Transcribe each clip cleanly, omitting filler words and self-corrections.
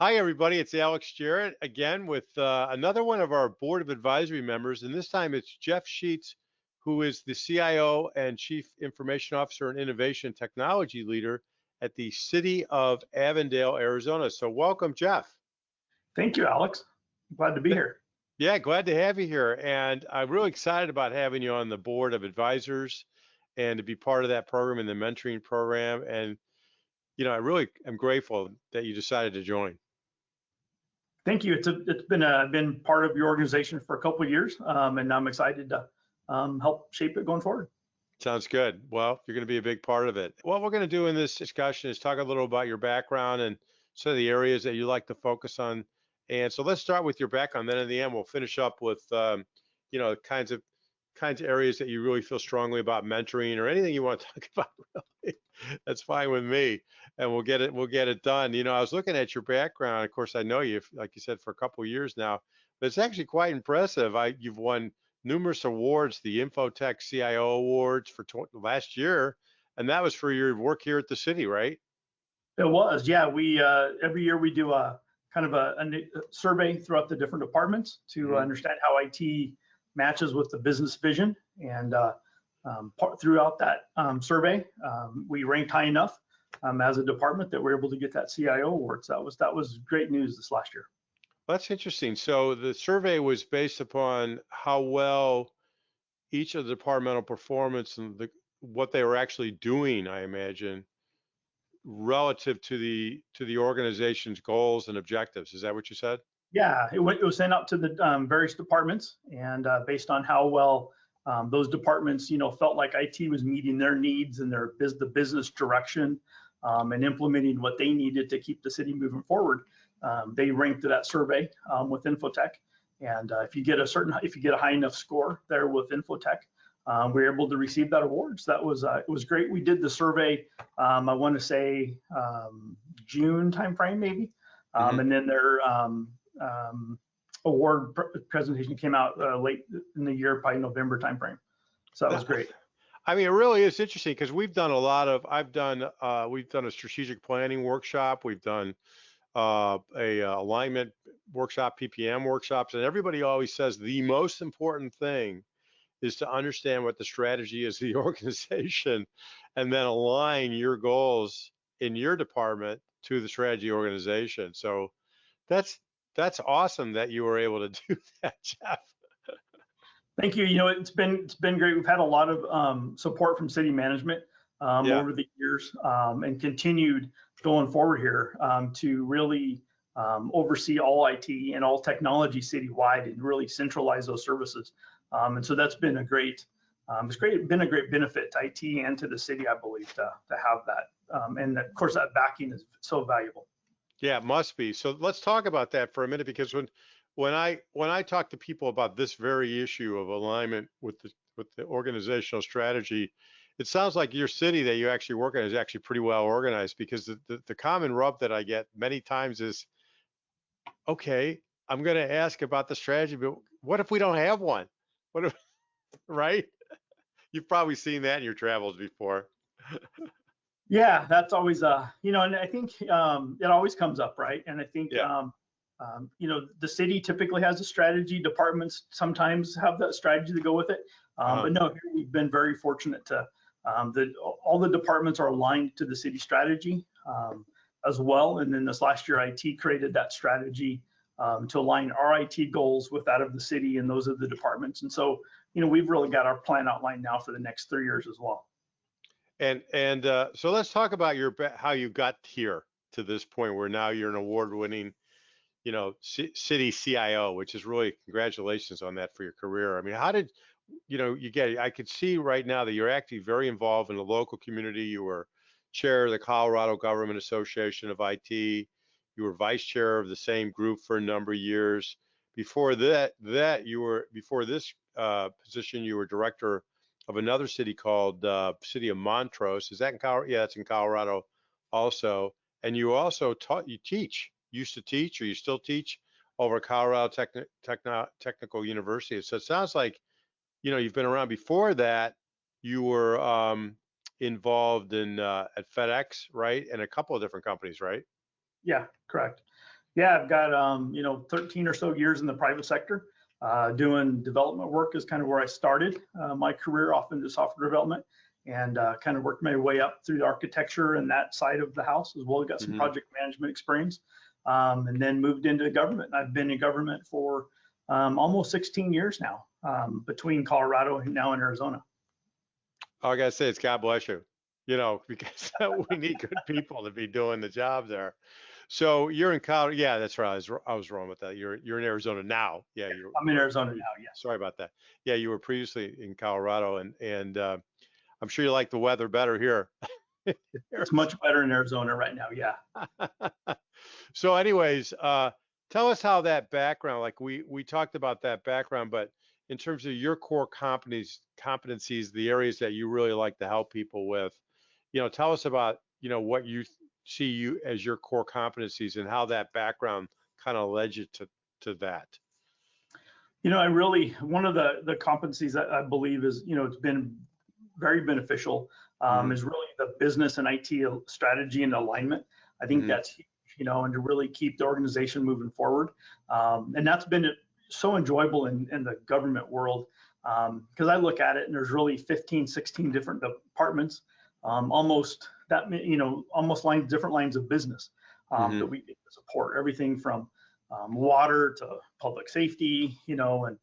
Hi, everybody. It's Alex Jarett again with another one of our Board of Advisory members. And this time it's Jeff Scheetz, who is the CIO and Chief Information Officer and Innovation Technology Leader at the City of Avondale, Arizona. So, welcome, Jeff. Thank you, Alex. Glad to be Th- here. Yeah, glad to have you here. And I'm really excited about having you on the Board of Advisors and to be part of that program and the mentoring program. And, I really am grateful that you decided to join. Thank you. It's been part of your organization for a couple of years, and I'm excited to help shape it going forward. Sounds good. Well, you're going to be a big part of it. What we're going to do in this discussion is talk a little about your background and some of the areas that you like to focus on. And so let's start with your background. Then in the end, we'll finish up with, kinds of areas that you really feel strongly about mentoring or anything you want to talk about. Really, that's fine with me. And we'll get it done. I was looking at your background. Of course, I know you, like you said, for a couple of years now, but it's actually quite impressive. You've won numerous awards, the Infotech CIO Awards for last year, and that was for your work here at the city, right? It was, yeah. We every year we do a kind of a survey throughout the different departments to Hmm. understand how IT matches with the business vision. And throughout that survey, we ranked high enough as a department that we're able to get that CIO award. So that was great news this last year. That's interesting. So the survey was based upon how well each of the departmental performance and what they were actually doing, I imagine, relative to the organization's goals and objectives. Is that what you said? Yeah, it was sent out to the various departments, and based on how well those departments, felt like IT was meeting their needs and the business direction, and implementing what they needed to keep the city moving forward. They ranked that survey with Infotech, and if you get a high enough score there with Infotech, we were able to receive that award. So it was great. We did the survey, I want to say June timeframe maybe, Hmm. and then their award presentation came out late in the year, probably November timeframe. So that was great. I mean, it really is interesting because we've done a strategic planning workshop. We've done a alignment workshop, PPM workshops, and everybody always says the most important thing is to understand what the strategy is of the organization and then align your goals in your department to the strategy organization. So that's that's awesome that you were able to do that, Jeff. Thank you. It's been great. We've had a lot of support from city management Yeah. over the years, and continued going forward here to really oversee all IT and all technology citywide and really centralize those services. And so that's been been a great benefit to IT and to the city, I believe, to have that. And of course, that backing is so valuable. Yeah, it must be. So let's talk about that for a minute because when I talk to people about this very issue of alignment with the organizational strategy, it sounds like your city that you actually work in is actually pretty well organized because the common rub that I get many times is, okay, I'm going to ask about the strategy, but what if we don't have one? What if, right? You've probably seen that in your travels before. Yeah, that's always and I think it always comes up, right? And I think Yeah. the city typically has a strategy. Departments sometimes have that strategy to go with it. Uh-huh. But no, here we've been very fortunate to that all the departments are aligned to the city strategy as well. And then this last year, IT created that strategy to align our IT goals with that of the city and those of the departments. And so, we've really got our plan outlined now for the next 3 years as well. And so let's talk about how you got here to this point where now you're an award-winning, city CIO, which is really congratulations on that for your career. I mean, how did you get it? I could see right now that you're actually very involved in the local community. You were chair of the Colorado Government Association of IT. You were vice chair of the same group for a number of years. Before this position, you were director of another city called City of Montrose. Is that in Colorado? Yeah, it's in Colorado also. And you also used to teach, or you still teach over at Colorado Technical University. So it sounds like, you've been around before that. You were involved in at FedEx, right? And a couple of different companies, right? Yeah, correct. Yeah, I've got 13 or so years in the private sector. Doing development work is kind of where I started my career, off into software development, and kind of worked my way up through the architecture and that side of the house as well. Got some Hmm. project management experience, and then moved into government. I've been in government for almost 16 years now, between Colorado and now in Arizona. All I gotta say is God bless you, because we need good people to be doing the job there. So you're in Colorado. Yeah, that's right. I was wrong with that. You're in Arizona now. Yeah, I'm in Arizona now. Yes, sorry about that. Yeah, you were previously in Colorado, and I'm sure you like the weather better here. it's much better in Arizona right now. Yeah. So, anyways, tell us how that background, like we talked about that background, but in terms of your core competencies, the areas that you really like to help people with, tell us about, what you see you as your core competencies and how that background kind of led you to that. I really, one of the competencies that I believe is, it's been very beneficial, Hmm. is really the business and IT strategy and alignment. I think Hmm. that's huge, and to really keep the organization moving forward. And that's been so enjoyable in the government world, because I look at it and there's really 15, 16 different departments, almost almost different lines of business that Hmm. we get to support. Everything from water to public safety, and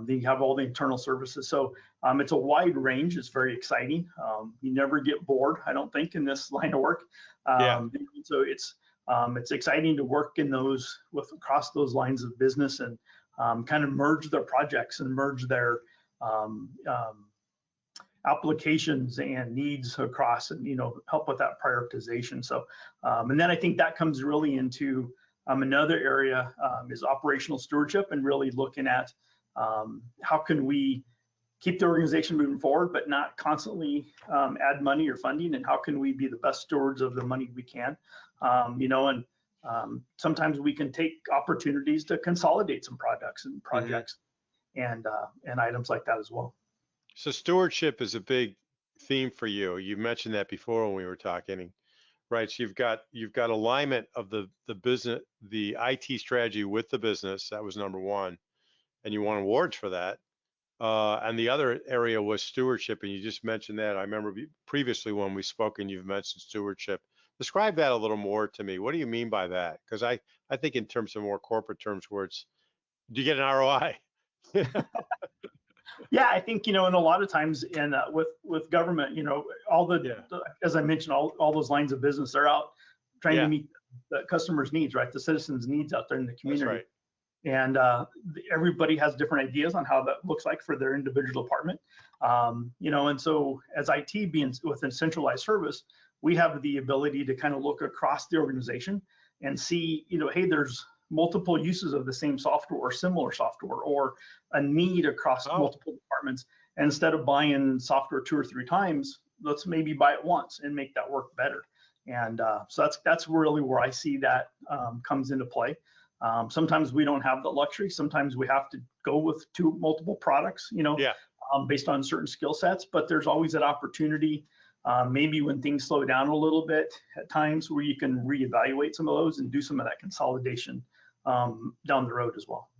then you have all the internal services. So it's a wide range. It's very exciting. You never get bored, I don't think, in this line of work. Yeah. So it's exciting to work in those across those lines of business, and kind of merge their projects and merge their um, um, applications and needs across, and help with that prioritization. So and then I think that comes really into another area, is operational stewardship, and really looking at how can we keep the organization moving forward, but not constantly add money or funding, and how can we be the best stewards of the money we can, and sometimes we can take opportunities to consolidate some products and Hmm. projects, and items like that as well. So stewardship is a big theme for you. You mentioned that before when we were talking. Right. So you've got alignment of the business, the IT strategy with the business. That was number one, and you won awards for that. And the other area was stewardship, and you just mentioned that. I remember previously when we spoke, and you've mentioned stewardship. Describe that a little more to me. What do you mean by that? Because I think in terms of more corporate terms, where it's, do you get an ROI? Yeah, I think, and a lot of times in with government, all Yeah. as I mentioned, all those lines of business, they're out trying to Yeah. meet the customers' needs, right? The citizens' needs out there in the That's community. right. And everybody has different ideas on how that looks like for their individual department. And so as IT being within centralized service, we have the ability to kind of look across the organization and see, hey, there's multiple uses of the same software or similar software, or a need across Oh, multiple departments. And instead of buying software 2 or 3 times, let's maybe buy it once and make that work better. And so that's really where I see that comes into play. Sometimes we don't have the luxury. Sometimes we have to go with multiple products, yeah. based on certain skill sets. But there's always that opportunity, maybe when things slow down a little bit at times, where you can reevaluate some of those and do some of that consolidation down the road as well.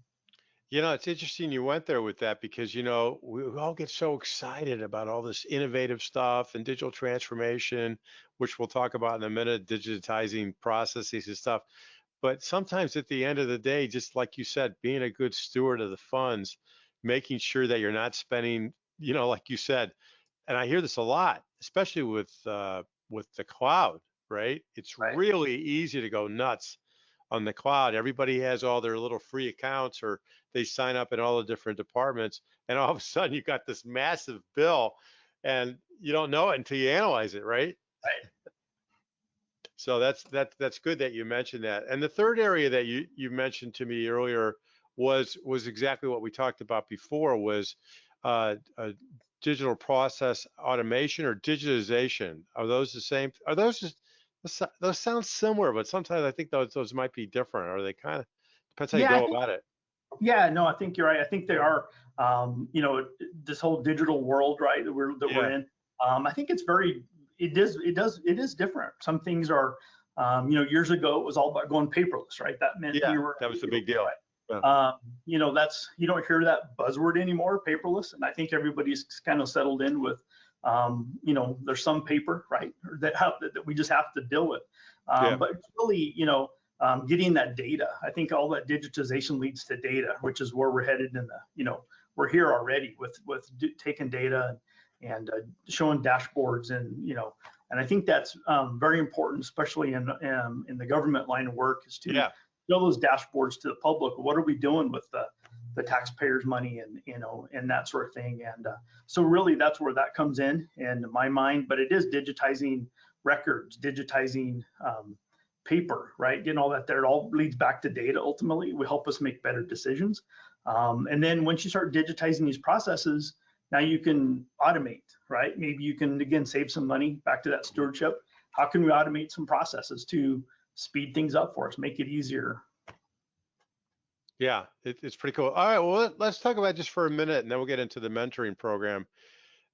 It's interesting you went there with that because, we all get so excited about all this innovative stuff and digital transformation, which we'll talk about in a minute, digitizing processes and stuff. But sometimes at the end of the day, just like you said, being a good steward of the funds, making sure that you're not spending, like you said, and I hear this a lot, especially with the cloud, right? It's Right. really easy to go nuts on the cloud. Everybody has all their little free accounts, or they sign up in all the different departments, and all of a sudden you got this massive bill, and you don't know it until you analyze it, right? Right. So that's good that you mentioned that. And the third area that you mentioned to me earlier was exactly what we talked about before, was uh, digital process automation or digitization. Are those the same? Are those just, those sound similar, but sometimes I think those might be different. Or they kind of, depends how you Yeah, I go think. about it. Yeah, no, I think you're right. I think they are. This whole digital world, right, that we're Yeah. in. I think it's very. It is different. Some things are Years ago, it was all about going paperless, right? That meant we Yeah, were, that was the big deal. Yeah. you don't hear that buzzword anymore, paperless. And I think everybody's kind of settled in with, there's some paper, right, that we just have to deal with. Yeah. But it's really, getting that data. I think all that digitization leads to data, which is where we're headed we're here already with taking data and showing dashboards and I think that's very important, especially in the government line of work, is to show those dashboards to the public. What are we doing with the taxpayers' money and that sort of thing. And so really that's where that comes in my mind. But it is digitizing records, digitizing paper, right? Getting all that there. It all leads back to data. Ultimately, will help us make better decisions. And then once you start digitizing these processes, now you can automate, right? Maybe you can, again, save some money. Back to that stewardship. How can we automate some processes to speed things up for us, make it easier? Yeah, it's pretty cool. All right, well, let's talk about just for a minute, and then we'll get into the mentoring program,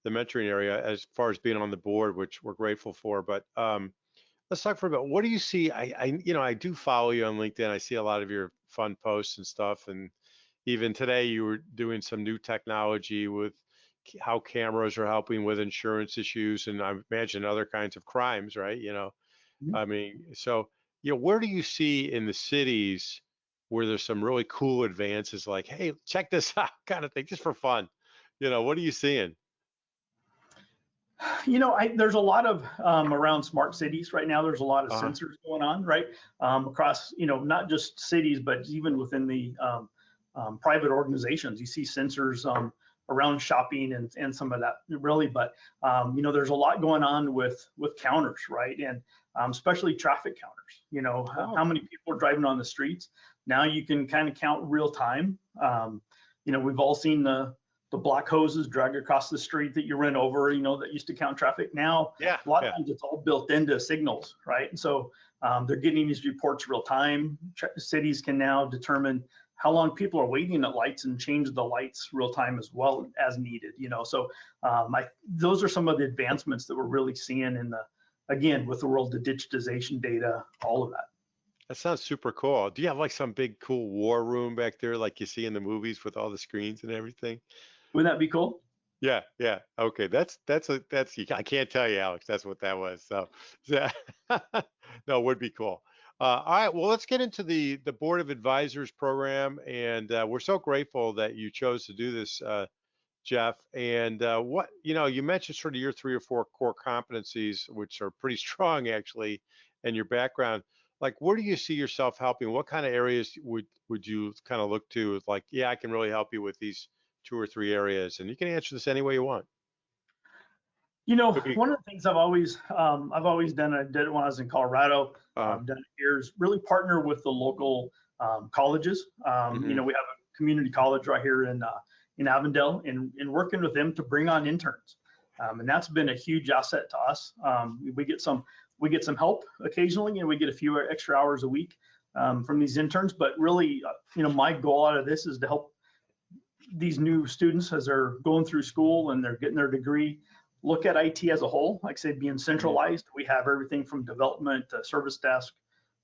the mentoring area, as far as being on the board, which we're grateful for. But let's talk for a bit. What do you see? I do follow you on LinkedIn. I see a lot of your fun posts and stuff, and even today you were doing some new technology with how cameras are helping with insurance issues, and I imagine other kinds of crimes, right? I mean, so where do you see in the cities where there's some really cool advances, like, hey, check this out, kind of thing, just for fun? What are you seeing? There's a lot of around smart cities right now. There's a lot of Uh-huh. sensors going on, right? Across, not just cities, but even within the private organizations. You see sensors around shopping and some of that really. But there's a lot going on with counters, right? And especially traffic counters. How many people are driving on the streets? Now you can kind of count real time. We've all seen the black hoses dragged across the street that you ran over, that used to count traffic. Now, Yeah, a lot of times it's all built into signals, right? And so they're getting these reports real time. Cities can now determine how long people are waiting at lights and change the lights real time as well as needed. So those are some of the advancements that we're really seeing again, with the world of digitization, data, all of that. that sounds super cool. Do you have like some big cool war room back there, like you see in the movies with all the screens and everything? Wouldn't that be cool? Yeah, yeah. Okay, I can't tell you, Alex. That's what that was. So, yeah. No, it would be cool. All right, well, let's get into the Board of Advisors program, and we're so grateful that you chose to do this, Jeff. And you mentioned sort of your 3 or 4 core competencies, which are pretty strong actually, and your background. Like, where do you see yourself helping? What kind of areas would you kind of look to? Like, yeah, I can really help you with these 2 or 3 areas, and you can answer this any way you want. Could be. One of the things I've always done, I did it when I was in Colorado, done it here, is really partner with the local colleges. Mhm. We have a community college right here in Avondale, and working with them to bring on interns. And that's been a huge asset to us. We get some help occasionally, and we get a few extra hours a week from these interns. But really, my goal out of this is to help these new students as they're going through school and they're getting their degree, look at IT as a whole. Like I said, being centralized, we have everything from development to service desk,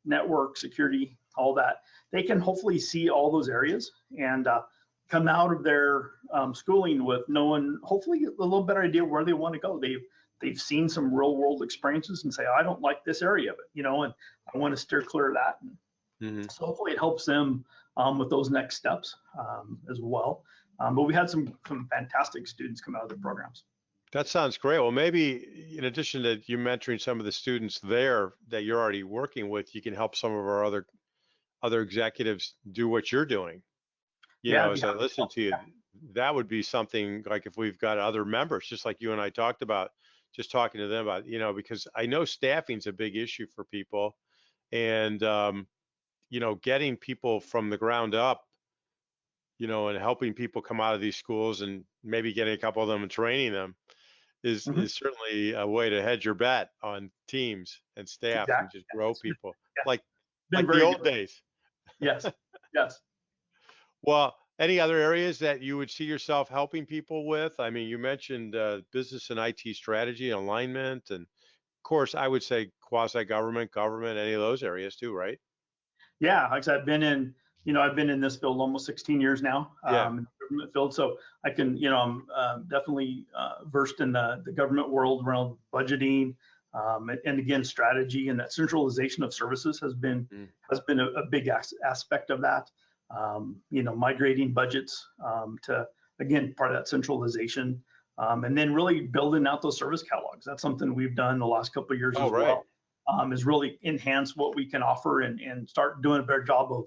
network, security, all that. They can hopefully see all those areas and come out of their schooling with knowing, hopefully, a little better idea where they want to go. They've seen some real world experiences and say, I don't like this area of it, and I want to steer clear of that. So hopefully it helps them with those next steps as well. But we had some fantastic students come out of the programs. That sounds great. Well, maybe in addition to you mentoring some of the students there that you're already working with, you can help some of our other executives do what you're doing. As I listen to you, that would be something like if we've got other members, just like you and I talked about, just talking to them about, because I know staffing's a big issue for people, and getting people from the ground up, and helping people come out of these schools and maybe getting a couple of them and training them is certainly a way to hedge your bet on teams and staff and just grow people like the old days. Yes. Yes. Well, any other areas that you would see yourself helping people with? I mean, you mentioned business and IT strategy and alignment, and of course, I would say quasi-government, government, any of those areas too, right? Yeah, like I said, I've been in this field almost 16 years now, Yeah. in the government field. So I can, I'm definitely versed in the government world around budgeting, and again, strategy, and that centralization of services Mm. has been a big aspect of that. Migrating budgets to, again, part of that centralization, and then really building out those service catalogs. That's something we've done the last couple of years Oh, as right. well, is really enhance what we can offer, and start doing a better job of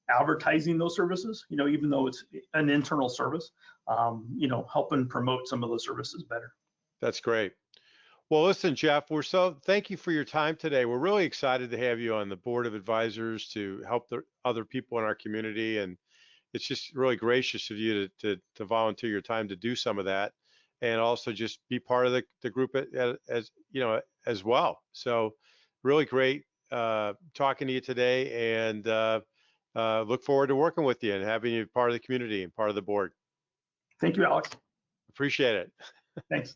advertising those services, even though it's an internal service, helping promote some of those services better. That's great. Well, listen, Jeff, thank you for your time today. We're really excited to have you on the board of advisors to help the other people in our community. And it's just really gracious of you to volunteer your time to do some of that, and also just be part of the group as as well. So really great talking to you today, and look forward to working with you and having you part of the community and part of the board. Thank you, Alex. Appreciate it. Thanks.